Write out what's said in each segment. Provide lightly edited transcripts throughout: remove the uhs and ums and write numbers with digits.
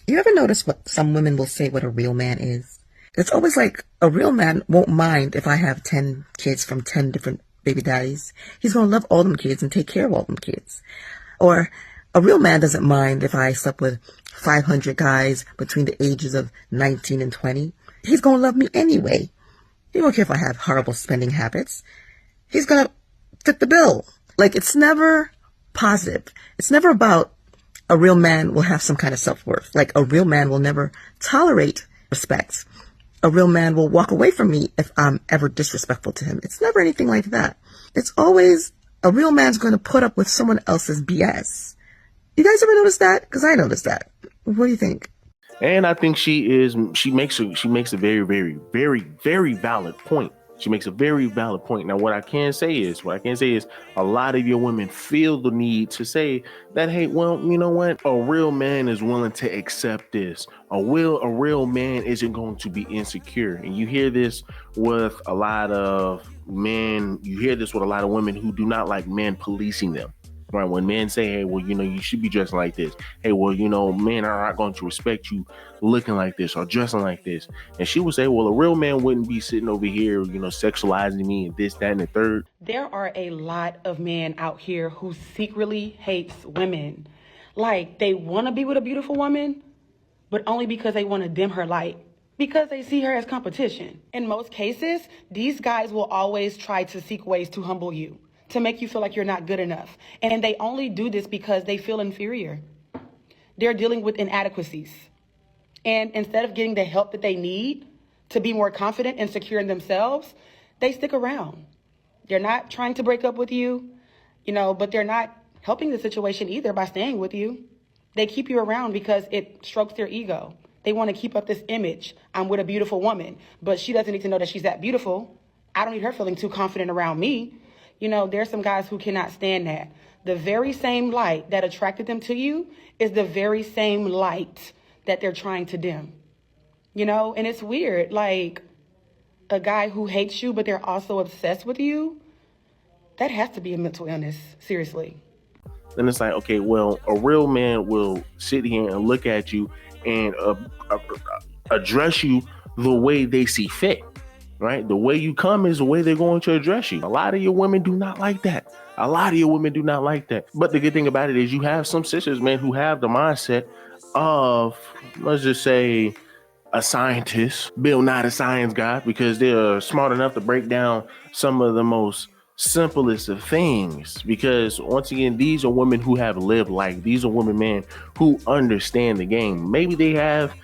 You ever notice what some women will say what a real man is? It's always like a real man won't mind if I have 10 kids from 10 different baby daddies. He's gonna love all them kids and take care of all them kids. Or a real man doesn't mind if I slept with 500 guys between the ages of 19 and 20. He's gonna love me anyway. He don't care if I have horrible spending habits. He's gonna fit the bill. Like, it's never positive. It's never about a real man will have some kind of self-worth. Like, a real man will never tolerate respect. A real man will walk away from me if I'm ever disrespectful to him. It's never anything like that. It's always a real man's going to put up with someone else's BS. You guys ever notice that? Because I noticed that. What do you think? And I think she makes a very, very, very, very valid point. She makes a very valid point. Now, what I can say is a lot of your women feel the need to say that, hey, well, you know what? A real man is willing to accept this. A real man isn't going to be insecure. And you hear this with a lot of men. You hear this with a lot of women who do not like men policing them. Right, when men say, hey, well, you should be dressing like this. Hey, well, men are not going to respect you looking like this or dressing like this. And she would say, well, a real man wouldn't be sitting over here, sexualizing me and this, that, and the third. There are a lot of men out here who secretly hates women. Like, they want to be with a beautiful woman, but only because they want to dim her light. Because they see her as competition. In most cases, these guys will always try to seek ways to humble you, to make you feel like you're not good enough. And they only do this because they feel inferior. They're dealing with inadequacies. And instead of getting the help that they need to be more confident and secure in themselves, they stick around. They're not trying to break up with you, but they're not helping the situation either by staying with you. They keep you around because it strokes their ego. They want to keep up this image. I'm with a beautiful woman, but she doesn't need to know that she's that beautiful. I don't need her feeling too confident around me. There's some guys who cannot stand that. The very same light that attracted them to you is the very same light that they're trying to dim. And it's weird. Like, a guy who hates you, but they're also obsessed with you, that has to be a mental illness, seriously. Then it's like, okay, well, a real man will sit here and look at you and address you the way they see fit. Right? The way you come is the way they're going to address you. A lot of your women do not like that. But the good thing about it is you have some sisters, man, who have the mindset of, let's just say, a scientist, Bill Nye the Science Guy, because they're smart enough to break down some of the most simplest of things. Because once again, these are women who have lived life. These are women, man, who understand the game. Maybe they have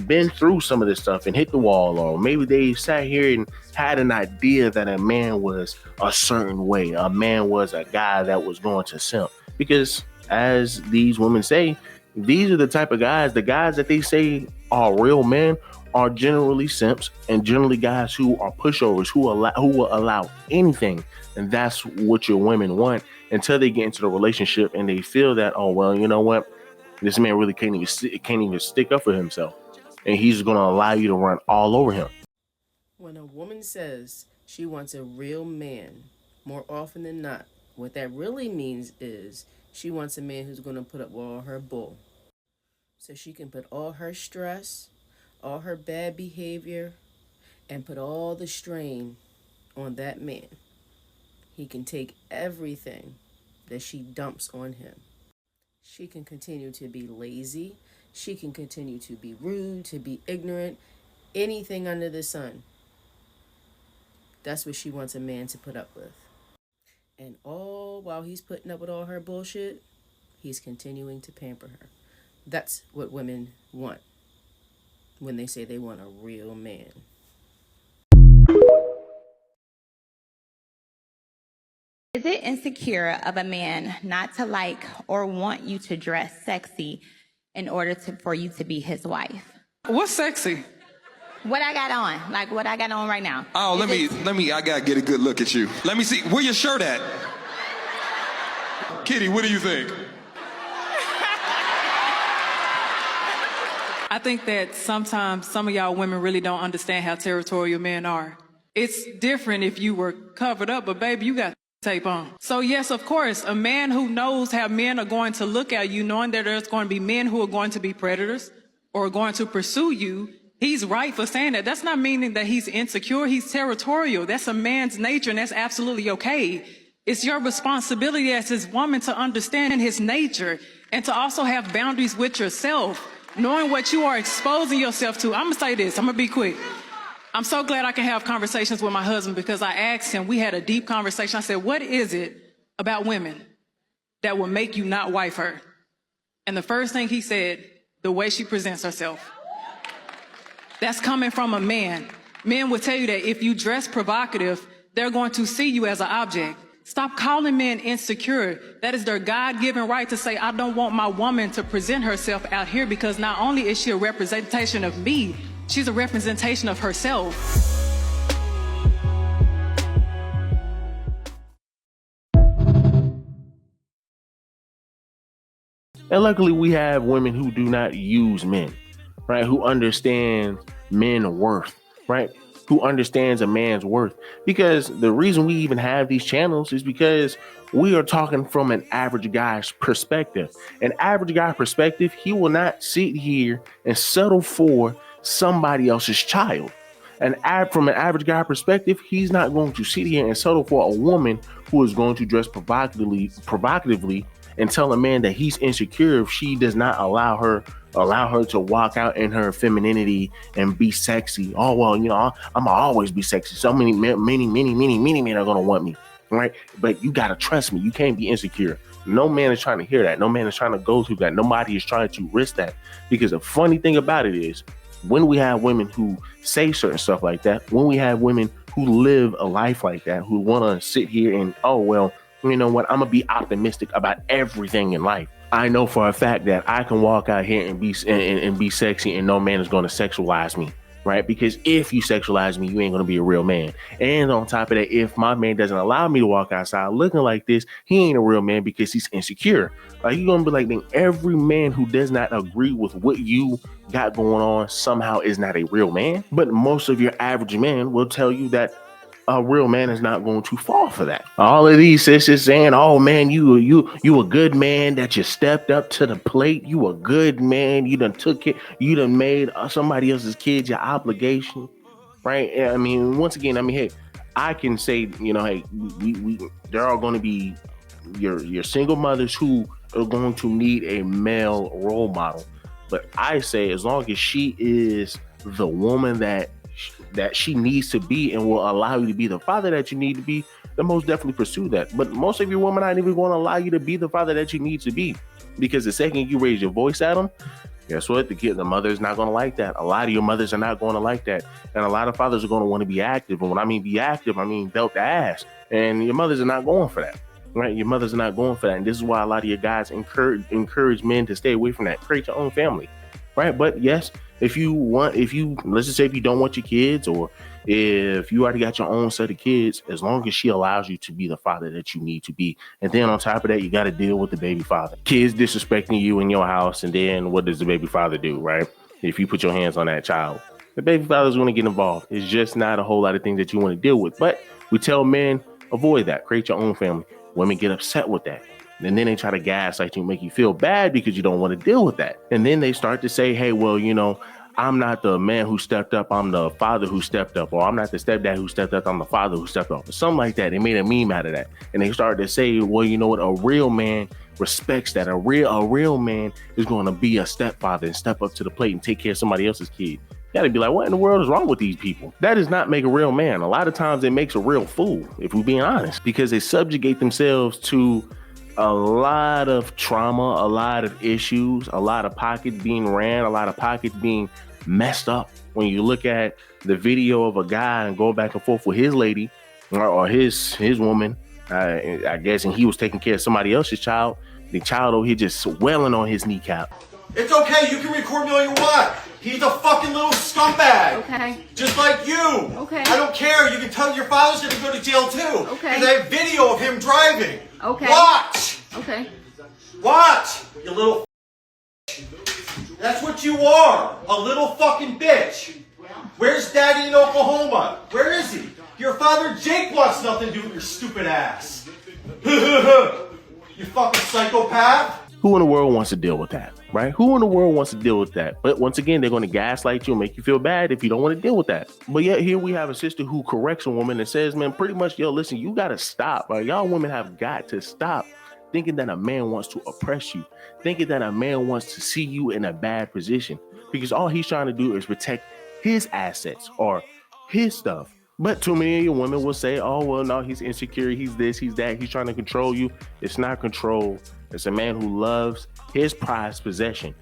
been through some of this stuff and hit the wall, or maybe they sat here and had an idea that a man was a certain way, a man was a guy that was going to simp. Because as these women say, these are the type of guys, the guys that they say are real men are generally simps, and generally guys who are pushovers, who will allow anything. And that's what your women want until they get into the relationship and they feel that, oh, well, you know what, this man really can't even stick up for himself. And he's going to allow you to run all over him. When a woman says she wants a real man, more often than not, what that really means is she wants a man who's going to put up with all her bull. So she can put all her stress, all her bad behavior, and put all the strain on that man. He can take everything that she dumps on him. She can continue to be lazy. She can continue to be rude, to be ignorant, anything under the sun. That's what she wants a man to put up with. And all while he's putting up with all her bullshit, he's continuing to pamper her. That's what women want when they say they want a real man. Is it insecure of a man not to like or want you to dress sexy in order for you to be his wife? What's sexy? What I got on, like what I got on right now. Oh, let me, I gotta get a good look at you. Let me see, where your shirt at? Kitty, what do you think? I think that sometimes some of y'all women really don't understand how territorial men are. It's different if you were covered up, but baby, you got tape on. So yes, of course, a man who knows how men are going to look at you, knowing that there's going to be men who are going to be predators, or going to pursue you, he's right for saying that. That's not meaning that he's insecure. He's territorial. That's a man's nature, and that's absolutely okay. It's your responsibility as his woman to understand his nature and to also have boundaries with yourself, knowing what you are exposing yourself to. I'm going to say this. I'm going to be quick. I'm so glad I can have conversations with my husband, because I asked him, we had a deep conversation. I said, what is it about women that will make you not wife her? And the first thing he said, the way she presents herself. That's coming from a man. Men will tell you that if you dress provocative, they're going to see you as an object. Stop calling men insecure. That is their God-given right to say, I don't want my woman to present herself out here, because not only is she a representation of me, she's a representation of herself. And luckily we have women who do not use men, right? Who understand men's worth, right? Who understands a man's worth. Because the reason we even have these channels is because we are talking from an average guy's perspective. An average guy perspective, he will not sit here and settle for somebody else's child. From an average guy perspective, he's not going to sit here and settle for a woman who is going to dress provocatively and tell a man that he's insecure if she does not allow her to walk out in her femininity and be sexy. Oh, well, I'm gonna always be sexy. So many men are gonna want me, right? But you gotta trust me. You can't be insecure. No man is trying to hear that. No man is trying to go through that. Nobody is trying to risk that. Because the funny thing about it is, when we have women who say certain stuff like that, when we have women who live a life like that, who want to sit here and, oh, well, you know what, I'm gonna be optimistic about everything in life. I know for a fact that I can walk out here and be sexy, and no man is going to sexualize me, right? Because if you sexualize me, you ain't going to be a real man. And on top of that, if my man doesn't allow me to walk outside looking like this, he ain't a real man because he's insecure. Like, you're going to be like, then every man who does not agree with what you got going on somehow is not a real man. But most of your average men will tell you that a real man is not going to fall for that. All of these sisters saying, oh man, you a good man, that you stepped up to the plate. You a good man. You done took it. You done made somebody else's kids your obligation, right? I mean, once again, hey, I can say, hey, we there are going to be your single mothers who are going to need a male role model. But I say, as long as she is the woman that she needs to be and will allow you to be the father that you need to be, then most definitely pursue that. But most of your women aren't even going to allow you to be the father that you need to be, because the second you raise your voice at them, guess what? The mother is not going to like that. A lot of your mothers are not going to like that. And a lot of fathers are going to want to be active. And when I mean be active, I mean belt the ass. And your mothers are not going for that, right? Your mothers are not going for that. And this is why a lot of your guys encourage men to stay away from that. Create your own family, right? But yes, let's just say if you don't want your kids, or if you already got your own set of kids, as long as she allows you to be the father that you need to be. And then on top of that, you got to deal with the baby father. Kids disrespecting you in your house, and then what does the baby father do, right? If you put your hands on that child, the baby father is going to get involved. It's just not a whole lot of things that you want to deal with. But we tell men, avoid that. Create your own family. Women get upset with that. And then they try to gaslight you, make you feel bad because you don't want to deal with that. And then they start to say, hey, well, I'm not the man who stepped up, I'm the father who stepped up. Or I'm not the stepdad who stepped up, I'm the father who stepped up. Or something like that. They made a meme out of that. And they started to say, well, you know what? A real man respects that. A real man is going to be a stepfather and step up to the plate and take care of somebody else's kid. You gotta be like, what in the world is wrong with these people? That does not make a real man. A lot of times it makes a real fool, if we're being honest, because they subjugate themselves to a lot of trauma, a lot of issues, a lot of pockets being ran, a lot of pockets being messed up. When you look at the video of a guy and go back and forth with his lady or his woman, I guess, and he was taking care of somebody else's child, the child over here just swelling on his kneecap. It's okay, you can record me all you want. He's a fucking little scumbag. Okay. Just like you. Okay. I don't care. You can tell your father's gonna go to jail too. Okay. Because I have video of him driving. Okay. Watch. Okay. Watch, you little. That's what you are. A little fucking bitch. Where's Daddy in Oklahoma? Where is he? Your father Jake wants nothing to do with your stupid ass. You fucking psychopath. Who in the world wants to deal with that? right? Who in the world wants to deal with that? But once again, they're going to gaslight you and make you feel bad if you don't want to deal with that. But yet here we have a sister who corrects a woman and says, man, pretty much, yo, listen, you got to stop. Right? Y'all women have got to stop thinking that a man wants to oppress you, thinking that a man wants to see you in a bad position, because all he's trying to do is protect his assets or his stuff. But too many of you women will say, oh, well, no, he's insecure. He's this, he's that. He's trying to control you. It's not control. It's a man who loves his prized possession.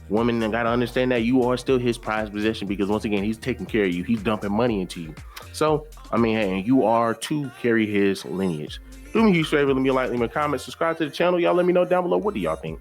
Women got to understand that you are still his prized possession, because once again, he's taking care of you. He's dumping money into you. So, I mean, hey, you are to carry his lineage. Do me a huge favor. Leave me a like, leave me a comment, subscribe to the channel. Y'all let me know down below. What do y'all think?